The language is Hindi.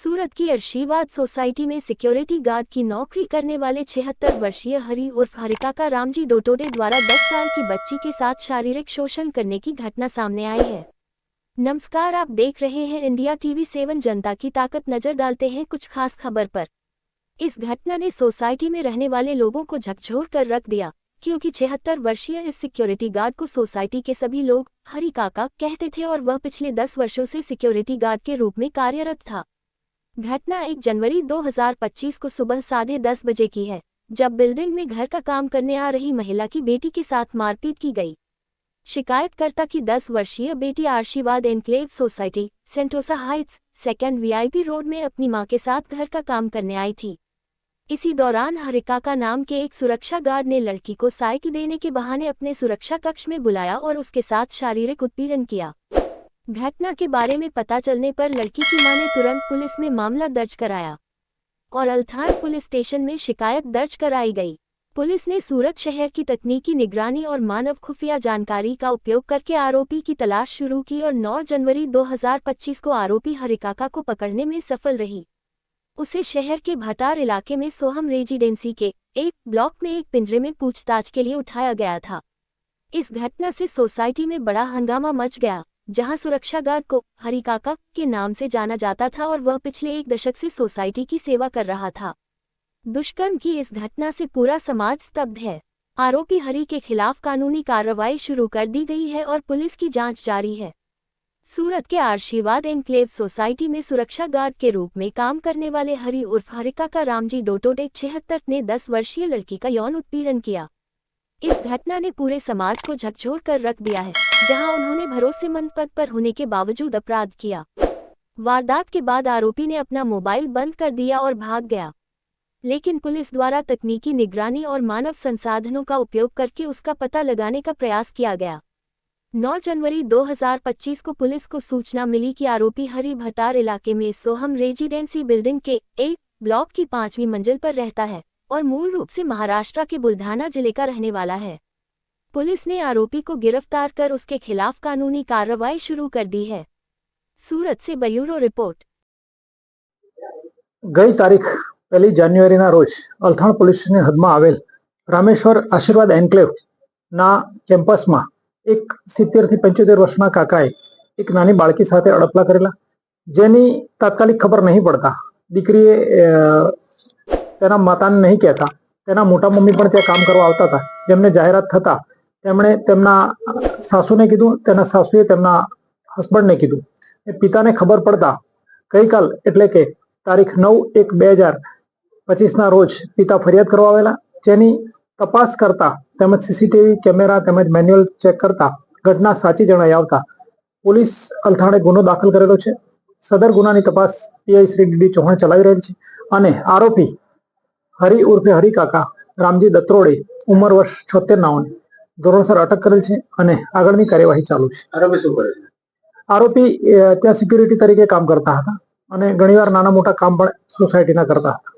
सूरत की आशीर्वाद सोसाइटी में सिक्योरिटी गार्ड की नौकरी करने वाले 76 वर्षीय हरि उर्फ हरिकाका रामजी डोटोडे द्वारा 10 साल की बच्ची के साथ शारीरिक शोषण करने की घटना सामने आई है। नमस्कार, आप देख रहे हैं इंडिया टीवी 7 जनता की ताकत। नजर डालते हैं कुछ खास खबर पर। इस घटना ने सोसाइटी में रहने वाले लोगों को झकझोर कर रख दिया, क्योंकि 76 वर्षीय इस सिक्योरिटी गार्ड को सोसाइटी के सभी लोग हरिकाका कहते थे और वह पिछले 10 वर्षों से सिक्योरिटी गार्ड के रूप में कार्यरत था। घटना 1 जनवरी 2025 को सुबह 10:30 बजे की है, जब बिल्डिंग में घर का काम करने आ रही महिला की बेटी के साथ मारपीट की गई। शिकायतकर्ता की 10 वर्षीय बेटी आशीर्वाद enclave society, Sentosa Heights, 2nd VIP road में अपनी मां के साथ घर का काम करने आई थी। इसी दौरान हरिकाका नाम के एक सुरक्षा गार्ड ने लड़की को साइकिल देने के बहाने अपने सुरक्षा कक्ष में बुलाया और उसके साथ शारीरिक उत्पीड़न किया। घटना के बारे में पता चलने पर लड़की की मां ने तुरंत पुलिस में मामला दर्ज कराया और अल्थान पुलिस स्टेशन में शिकायत दर्ज कराई गई। पुलिस ने सूरत शहर की तकनीकी निगरानी और मानव खुफिया जानकारी का उपयोग करके आरोपी की तलाश शुरू की और 9 जनवरी 2025 को आरोपी हरिकाका को पकड़ने में सफल रही। उसे शहर के भटार इलाके में सोहम रेजिडेंसी के एक ब्लॉक में एक पिंजरे में पूछताछ के लिए उठाया गया था। इस घटना से सोसाइटी में बड़ा हंगामा मच गया, जहां सुरक्षा गार्ड को हरिकाका के नाम से जाना जाता था और वह पिछले 1 दशक से सोसाइटी की सेवा कर रहा था। दुष्कर्म की इस घटना से पूरा समाज स्तब्ध है। आरोपी हरि के खिलाफ कानूनी कार्रवाई शुरू कर दी गई है और पुलिस की जांच जारी है। सूरत के आशीर्वाद एनक्लेव सोसाइटी में सुरक्षा गार्ड के रूप में काम करने वाले हरि उर्फ हरिकाका रामजी डोटोडे 76 ने 10 वर्षीय लड़की का यौन उत्पीड़न किया। इस घटना ने पूरे समाज को झकझोर कर रख दिया है, जहां उन्होंने भरोसेमंद पद पर होने के बावजूद अपराध किया। वारदात के बाद आरोपी ने अपना मोबाइल बंद कर दिया और भाग गया, लेकिन पुलिस द्वारा तकनीकी निगरानी और मानव संसाधनों का उपयोग करके उसका पता लगाने का प्रयास किया गया। 9 जनवरी 2025 को पुलिस को सूचना मिली कि आरोपी हरि भटार इलाके में सोहम रेजिडेंसी बिल्डिंग के एक ब्लॉक की 5वीं मंजिल पर रहता है और मूल रूप से महाराष्ट्र के बुल्ढाना जिले का रहने वाला है। पुलिस ने आरोपी को गिरफ्तार कर उसके खिलाफ कानूनी कार्रवाई शुरू कर दी है। सूरत से ब्यूरो रिपोर्ट। गई तारीख 1 જાન્યુઆરીના રોજ અલથાણ પોલીસ સ્ટેશનની હદમાં આવેલ રામેશ્વર આશીર્વાદ એન્કલેવ ના કેમ્પસમાં એક 70 થી 75 વર્ષના કાકાએ એક નાની બાળકી સાથે અડપલા કરેલા, જેની તાત્કાલિક ખબર નહીં પડતા દીકરીએ તેના માતાને નહીં કહેતા તેના મોટા મમ્મી પણ ત્યાં કામ કરવા આવતા હતા, જેમને જાહેરાત થતા તેમણે તેમના સાસુને કીધું, તેના સાસુએ તેમના હસબન્ડને કીધું। પિતાને ખબર પડતા ગઈકાલ એટલે કે તારીખ 9/1/2025 ના રોજ પિતા ફરિયાદ કરવા આવેલા, જેની તપાસ કરતા તેમજ CCTV કેમેરા તેમજ મેન્યુઅલ ચેક કરતા ઘટના સાચી જણાઈ આવતા પોલીસ અલથાણે ગુનો દાખલ કરેલો છે। સદર ગુનાની તપાસ PI શ્રી DD ચૌહાણ ચલાવી રહેલ છે અને આરોપી હરિ ઉર્ફે હરિકાકા રામજી દત્રોડે ઉંમર વર્ષ 76 નાઓને ધોરણસર અટક કરેલ છે અને આગળની કાર્યવાહી ચાલુ છે। આરોપી શું કરે છે? આરોપી ત્યાં સિક્યુરિટી તરીકે કામ કરતા હતા અને ઘણીવાર નાના મોટા કામ પણ સોસાયટીના કરતા હતા।